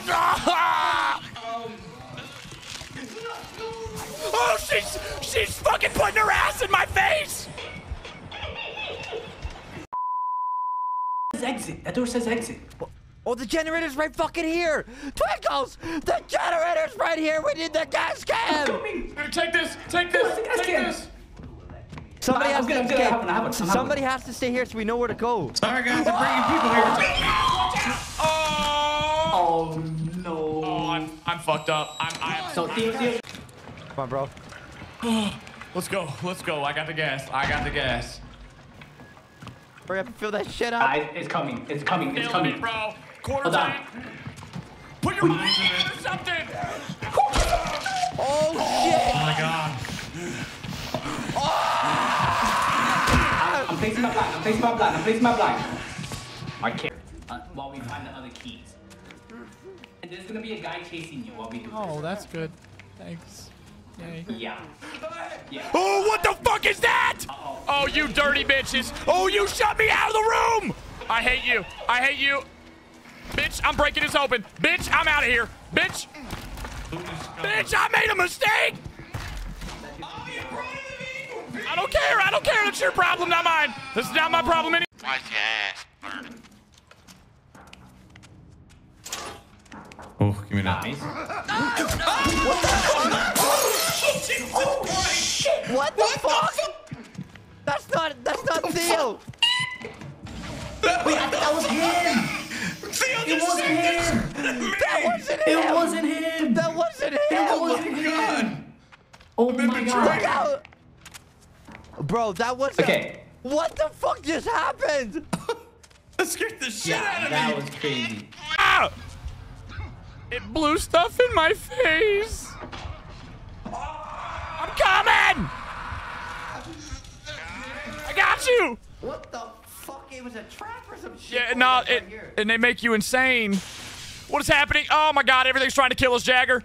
face! Oh, she's fucking putting her ass in my face! Exit. That door says exit. Oh, the generator's right fucking here! Twinkles! The generator's right here! We need the gas can! Take this! Take this! Take this! Somebody has to escape. Somebody have has to stay here so we know where to go. Sorry guys, I'm bringing people here. Oh no. Oh, I'm fucked up. I'm so Thio. Come on, bro. Let's go. Let's go. I got the gas. I got the gas. Hurry up and fill that shit up. It's coming. It's coming. It's coming. Me, bro. Quarter Hold on. tank. Put your money in or something. Oh shit! Oh my god. I'm placing my blind. I'm placing my blind. I'm placing my blind. I can't. While we find the other keys. And there's gonna be a guy chasing you while we do this. Oh, that's good. Thanks. Yay. Yeah. Yeah. Oh, what the fuck is that? Oh, you dirty bitches. Oh, you shut me out of the room. I hate you. I hate you. Bitch, I'm breaking this open. Bitch, I'm out of here. Bitch. Bitch, I made a mistake. I don't care. I don't care. That's your problem, not mine. This is not my problem anymore. Why's your ass burning? Oh, give me that. Nice. What the fuck? That's not Thio. Wait, I think that was him. It wasn't him. That wasn't him. It wasn't him. That wasn't him. It wasn't him. Oh my god. Look out. Bro, that was Okay. What the fuck just happened? That scared the shit out of me. That was crazy. Ah! It blew stuff in my face. I'm coming. I got you. What the fuck? It was a trap or some shit. Yeah, no, and they make you insane. What is happening? Oh my god, everything's trying to kill us, Jagger.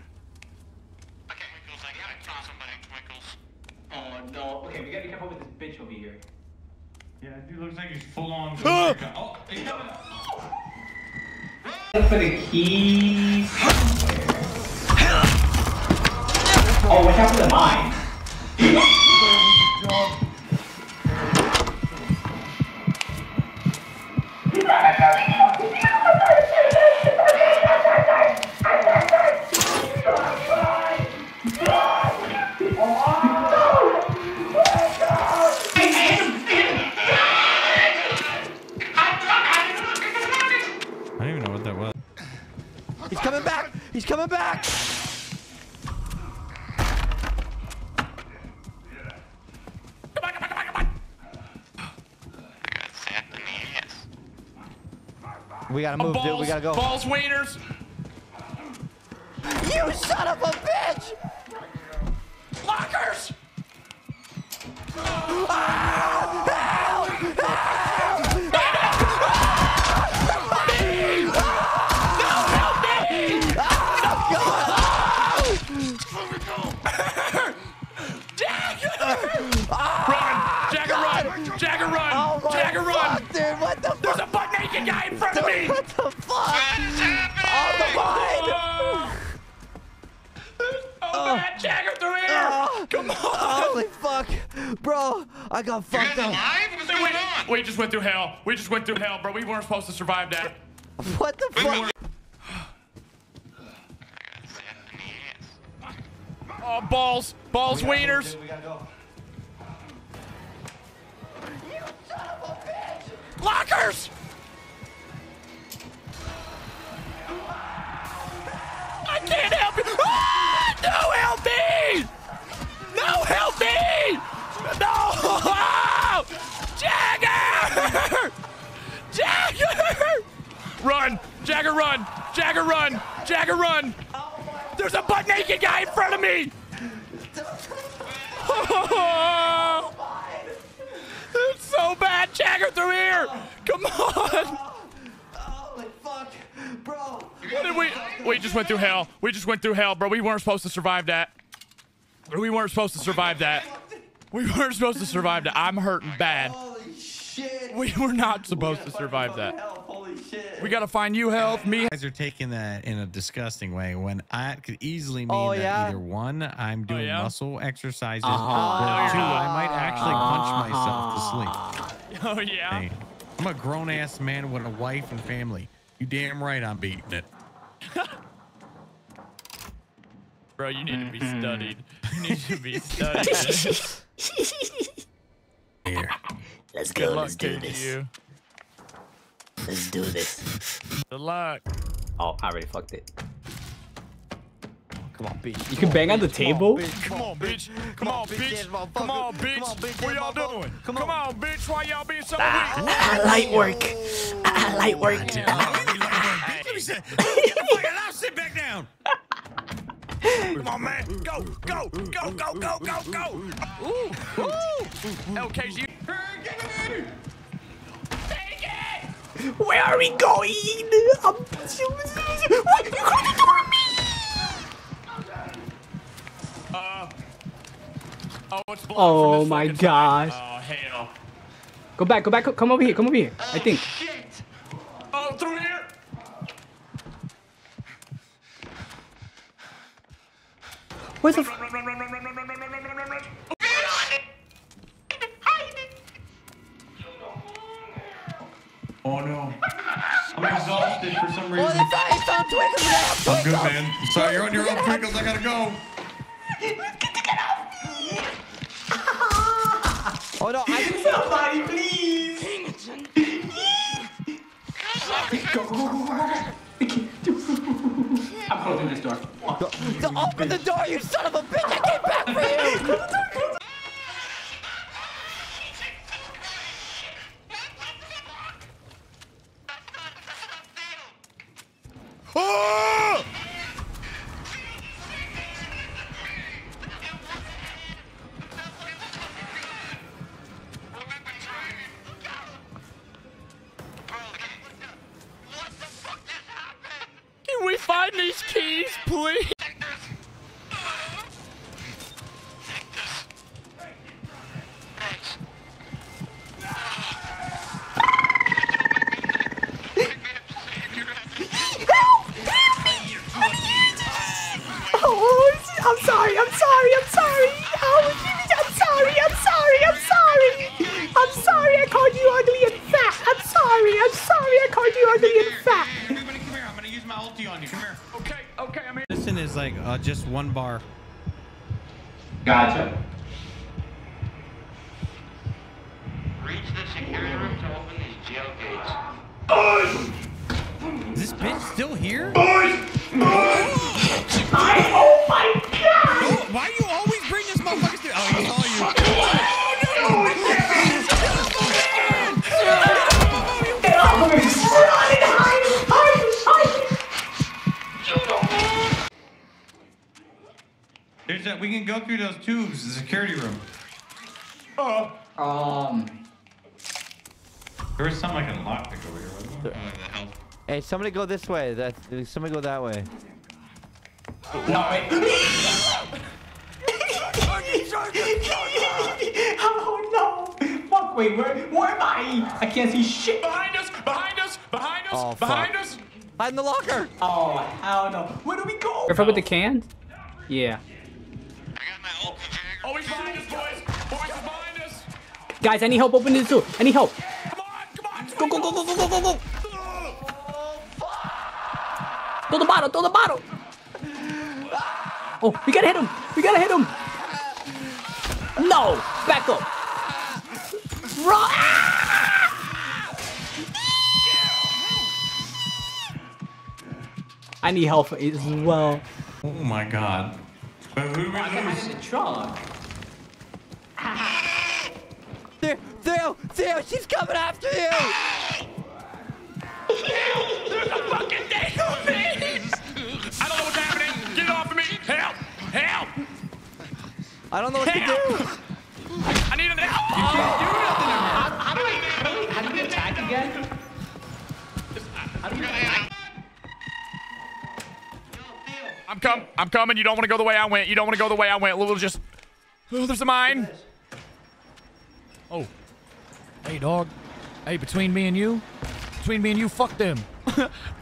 Okay, Twinkles, I found somebody, Twinkles. Oh no. Okay, we gotta be careful with this bitch over here. Yeah, dude looks like he's full on. Ah! Oh, he's coming. Look for the keys. Oh, what happened to mine? I don't even know what that was. He's coming back. He's coming back. We gotta move, dude. We gotta go. Balls, waiters. You son of a bitch! Lockers. Ah! Help! Help! Jagger, run! Oh my Jagger, run! fuck, dude, what the fuck? There's a butt-naked guy in front of me! What the fuck? Oh, the mine! Oh, man, Jagger, through here! Come on! Holy fuck. Bro, I got You fucked guys up. alive? What's going on? We just went through hell. We just went through hell, bro. We weren't supposed to survive that. What the fuck? Oh, balls. Balls, wieners. We gotta go. You son of a bitch! Lockers! I can't help you! Ah! No, help me! No, help me! No! Jagger! Jagger! Run! Jagger, run! Jagger, run! Jagger, run! There's a butt-naked guy in front of me! Oh, it's so bad! Jagger, through here! Come on! Holy fuck, bro. We just went through hell. We just went through hell, bro. We weren't supposed to survive that. We weren't supposed to survive that. We weren't supposed to survive that. I'm hurting bad. Holy shit. We were not supposed to survive that. Holy shit. We gotta find you health, me. You guys are taking that in a disgusting way when I could easily mean Oh, that yeah? either one, I'm doing yeah? muscle exercises, No, or you're two, not. I might actually punch myself to sleep. Oh yeah. Hey, I'm a grown ass man with a wife and family. You damn right I'm beating it. Bro, you need to be studied. You need to be studied. Here. Let's Good go. luck Let's do to this. you. Let's do this. Good luck. Oh, I already fucked it. Come on, bitch. You can bang on the table? Come on, bitch. Come on, bitch. Come on, bitch. What y'all doing? Come on, bitch. Why y'all being so weak? Light work. Light work. Let me sit. Get the fuck out. I'll sit back down. Come on, man. Go, go, go, go, go, go, go. Ooh, ooh. LKG. Take it. Where are we going? I'm... What? You closed the door on me. Oh, it's blocked Oh from this my fucking gosh. side. Oh, hell. Go back, come over here, I think. Oh, through here. Where's the... Run, run, run, run, run, run, run, run, run, run, run, run, run. Oh no. I'm exhausted for some Oh, reason. they found Twinkles. We gotta have I'm good, Twinkles. man. Sorry, you're on your own, Twinkles. I gotta go. Oh no, Somebody, please. I'm closing this door. open the door, you son of a bitch! I came back for you. Oh! Can we find these keys, please? Oh, I'm sorry. I'm sorry. Oh, I'm sorry. I called you ugly and fat. I'm sorry. I called you ugly and fat. Everybody come here. I'm gonna use my ulti on you. Come here. Okay, okay, I'm here. Listen is like just one bar. Gotcha. Reach the security room to open these jail gates. Is this bitch still here? Oh my god! Oh, why do you always bring this motherfucker to? Oh, he saw you. There's that. We can go through those tubes. The security room. There was something like a lockpick over here. Wasn't there? Hey, somebody go this way. Somebody go that way. No, wait. Oh no! Fuck, wait, where am I? I can't see shit. Behind us! Behind us! Behind us! Oh, behind fuck. us! Hide in the locker. Oh, hell no. Where do we go? Careful with the can? Yeah. I got my ulti, Jagger. Oh, he's behind us, boys! Boys, he's behind us! Guys, I need help opening this door. I need help. Come on! Come on! Go, go, go, go, go, go, go, go. Throw the bottle. Oh, we gotta hit him. No, back up. Run. I need help as well. Oh my god. But who do we lose? the truck. Theo, she's coming after you. There's a fucking thing on me! I don't know what's happening! Get it off of me! Help! Help! I don't know what to do. I need an help! How do we attack again? I'm coming. You don't want to go the way I went. We'll just... Oh, there's a mine. Oh. Hey, dog. Hey, between me and you, Between me and you, fuck them.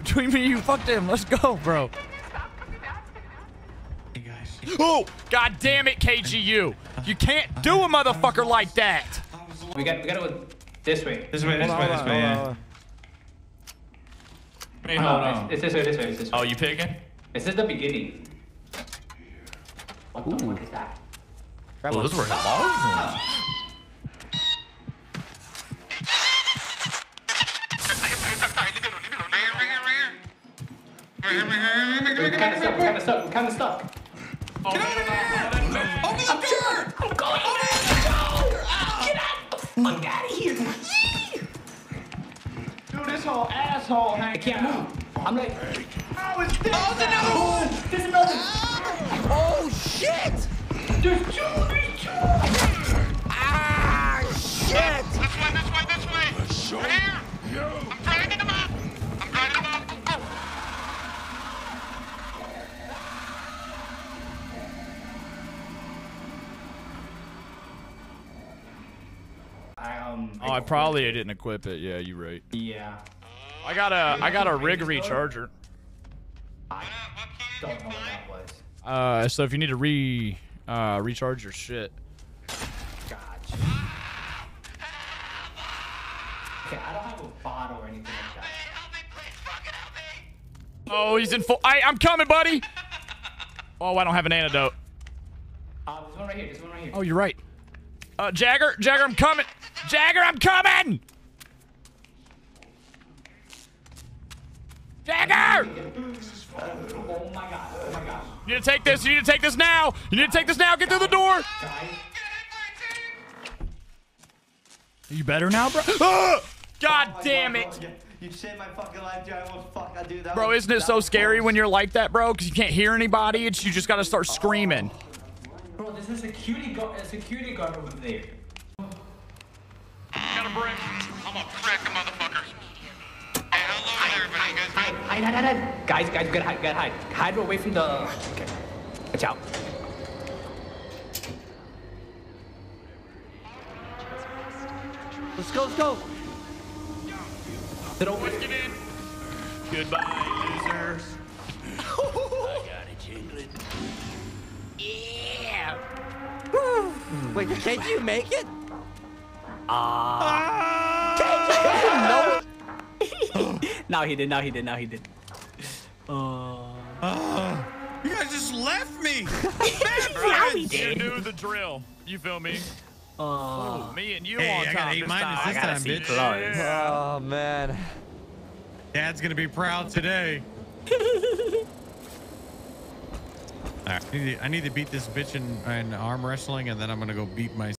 Between me and you, fuck them. Let's go, bro. Hey guys. Oh, god damn it, KGU. You can't do a motherfucker like that. We gotta go this way. This way, yeah. Wait, hold on. It's this way, this way, it's this way. Oh, you picking? This is the beginning. What the fuck is that? Oh, those were long. We're kinda stuck. Get over here! Open the door! I'm going in! Get out the fuck out of here! Dude, this whole asshole I can't move. I'm like, How is this? oh, there's another one! Oh shit! There's two! Ah shit! This way. Right here. I'm dragging him up. Oh, I probably didn't equip it. Yeah, you're right. Yeah. I got a rig recharger. I don't know what that was. So if you need to recharge your shit. Gotcha. Okay, I don't have a bottle or anything like that. Oh, he's in full. I'm coming, buddy. Oh, I don't have an antidote. There's one right here. Oh, you're right. Jagger, I'm coming. Jagger, I'm coming. Jagger! Oh my god. You need to take this. You need to take this now. Get through the door. You better now, bro. God damn it. You saved my fucking life, dude. I almost fucking do that. Bro, isn't it so scary when you're like that, bro? Because you can't hear anybody. You just got to start screaming. Bro, there's a security guard over there. Got a brick. I'm gonna crack the motherfuckers. Hey, hello there, everybody. You guys Hide. Guys, gotta hide. Hide away from the... Okay. Watch out. Let's go. Sit over. Get in. Goodbye, losers. I got it, jingling. Yeah. Wait, can't you make it? Now he did. You guys just left me. You knew the drill. You feel me? Oh, me and you Hey, on I top got this 8- time. this time, bitch. Yeah. Oh man. Dad's gonna be proud today. All right, I need to beat this bitch in arm wrestling, and then I'm gonna go beat my